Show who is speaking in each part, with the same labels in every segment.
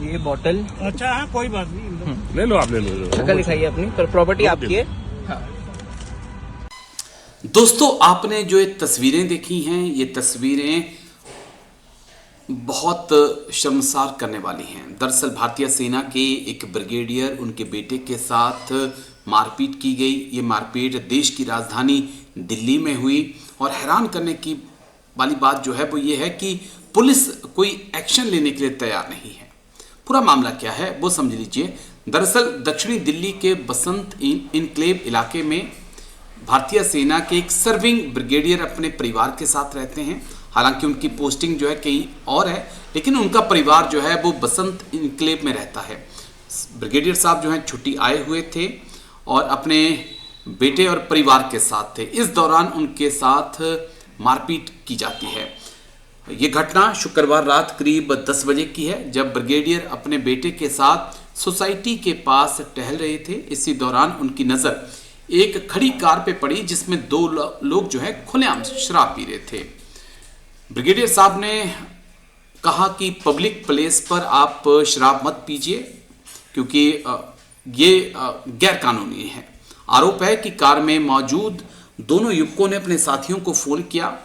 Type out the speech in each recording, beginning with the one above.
Speaker 1: ये बोतल।
Speaker 2: अच्छा हाँ, कोई बात नहीं,
Speaker 3: ले लो आप, ले लो।
Speaker 1: शक्ल दिखाइए अपनी, पर प्रॉपर्टी आपकी है।
Speaker 4: दोस्तों, आपने जो ये तस्वीरें देखी हैं, ये तस्वीरें बहुत शर्मसार करने वाली हैं। दरअसल भारतीय सेना के एक ब्रिगेडियर, उनके बेटे के साथ मारपीट की गई। ये मारपीट देश की राजधानी दिल्ली में हुई और हैरान करने की वाली बात जो है वो ये है कि पुलिस कोई एक्शन लेने के लिए तैयार नहीं है। पूरा मामला क्या है वो समझ लीजिए। दरअसल दक्षिणी दिल्ली के बसंत इनक्लेव इलाके में भारतीय सेना के एक सर्विंग ब्रिगेडियर अपने परिवार के साथ रहते हैं। हालांकि उनकी पोस्टिंग जो है कहीं और है, लेकिन उनका परिवार जो है वो बसंत इनक्लेव में रहता है। ब्रिगेडियर साहब जो हैं छुट्टी आए हुए थे और अपने बेटे और परिवार के साथ थे। इस दौरान उनके साथ मारपीट की जाती है। ये घटना शुक्रवार रात करीब 10 बजे की है, जब ब्रिगेडियर अपने बेटे के साथ सोसाइटी के पास टहल रहे थे। इसी दौरान उनकी नज़र एक खड़ी कार पे पड़ी, जिसमें 2 लोग जो है खुलेआम शराब पी रहे थे। ब्रिगेडियर साहब ने कहा कि पब्लिक प्लेस पर आप शराब मत पीजिए, क्योंकि ये गैर कानूनी है। आरोप है कि कार में मौजूद दोनों युवकों ने अपने साथियों को फोन किया,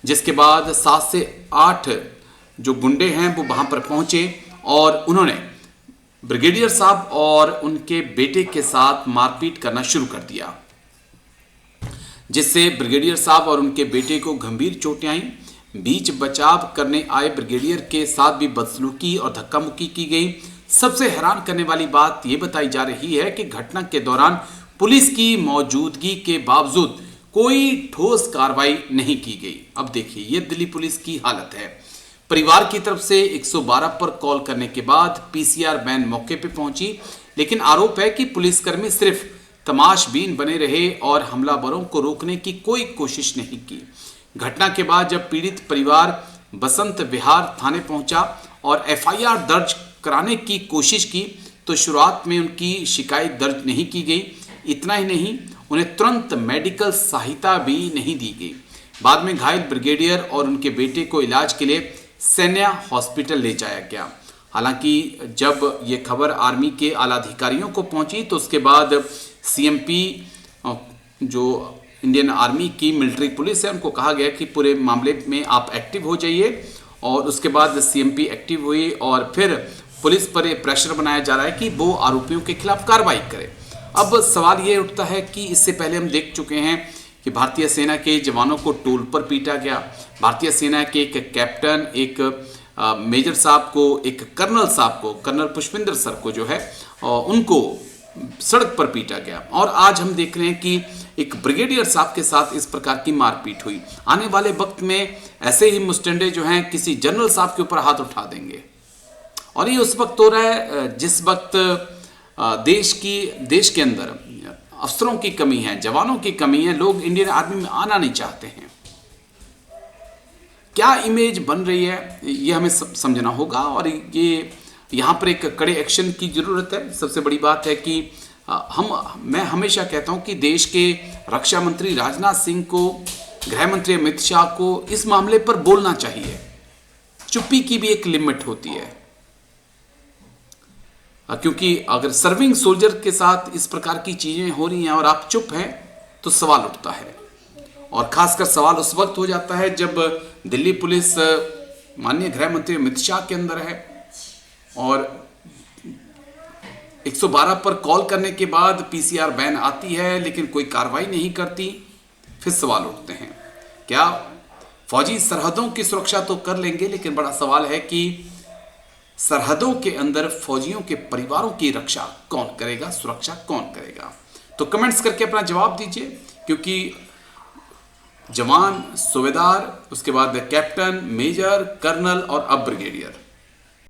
Speaker 4: जिसके बाद 7 से 8 जो गुंडे हैं वो वहां पर पहुंचे और उन्होंने ब्रिगेडियर साहब और उनके बेटे के साथ मारपीट करना शुरू कर दिया, जिससे ब्रिगेडियर साहब और उनके बेटे को गंभीर चोटें आईं। बीच बचाव करने आए ब्रिगेडियर के साथ भी बदसलूकी और धक्का मुक्की की गई। सबसे हैरान करने वाली बात यह बताई जा रही है कि घटना के दौरान पुलिस की मौजूदगी के बावजूद कोई ठोस कार्रवाई नहीं की गई। अब देखिए, ये दिल्ली पुलिस की हालत है। परिवार की तरफ से 112 पर कॉल करने के बाद पीसीआर वैन मौके पर पहुंची, लेकिन आरोप है कि पुलिसकर्मी सिर्फ तमाशबीन बने रहे और हमलावरों को रोकने की कोई कोशिश नहीं की। घटना के बाद जब पीड़ित परिवार बसंत विहार थाने पहुंचा और एफआईआर दर्ज कराने की कोशिश की, तो शुरुआत में उनकी शिकायत दर्ज नहीं की गई। इतना ही नहीं, उन्हें तुरंत मेडिकल सहायता भी नहीं दी गई। बाद में घायल ब्रिगेडियर और उनके बेटे को इलाज के लिए सैन्य हॉस्पिटल ले जाया गया। हालांकि जब ये खबर आर्मी के आला अधिकारियों को पहुंची, तो उसके बाद सीएमपी जो इंडियन आर्मी की मिलिट्री पुलिस है, उनको कहा गया कि पूरे मामले में आप एक्टिव हो जाइए। और उसके बाद सीएमपी एक्टिव हुई और फिर पुलिस पर ये प्रेशर बनाया जा रहा है कि वो आरोपियों के खिलाफ कार्रवाई करे। अब सवाल ये उठता है कि इससे पहले हम देख चुके हैं कि भारतीय सेना के जवानों को टोल पर पीटा गया। भारतीय सेना के एक कैप्टन, एक मेजर साहब को, एक कर्नल साहब को, कर्नल पुष्पिंदर सर को जो है उनको सड़क पर पीटा गया। और आज हम देख रहे हैं कि एक ब्रिगेडियर साहब के साथ इस प्रकार की मारपीट हुई। आने वाले वक्त में ऐसे ही मुस्टंडे जो हैं किसी जनरल साहब के ऊपर हाथ उठा देंगे। और ये उस वक्त हो रहा है जिस वक्त देश के अंदर अफसरों की कमी है, जवानों की कमी है, लोग इंडियन आर्मी में आना नहीं चाहते हैं। क्या इमेज बन रही है ये हमें समझना होगा और ये यहाँ पर एक कड़े एक्शन की जरूरत है। सबसे बड़ी बात है कि मैं हमेशा कहता हूँ कि देश के रक्षा मंत्री राजनाथ सिंह को, गृह मंत्री अमित शाह को इस मामले पर बोलना चाहिए। चुप्पी की भी एक लिमिट होती है, क्योंकि अगर सर्विंग सोल्जर के साथ इस प्रकार की चीजें हो रही हैं और आप चुप हैं तो सवाल उठता है। और खासकर सवाल उस वक्त हो जाता है जब दिल्ली पुलिस माननीय गृह मंत्री अमित शाह के अंदर है और 112 पर कॉल करने के बाद पीसीआर वैन आती है, लेकिन कोई कार्रवाई नहीं करती। फिर सवाल उठते हैं, क्या फौजी सरहदों की सुरक्षा तो कर लेंगे, लेकिन बड़ा सवाल है कि सरहदों के अंदर फौजियों के परिवारों की रक्षा कौन करेगा, सुरक्षा कौन करेगा? तो कमेंट्स करके अपना जवाब दीजिए, क्योंकि जवान, सूबेदार, उसके बाद कैप्टन, मेजर, कर्नल और अब ब्रिगेडियर,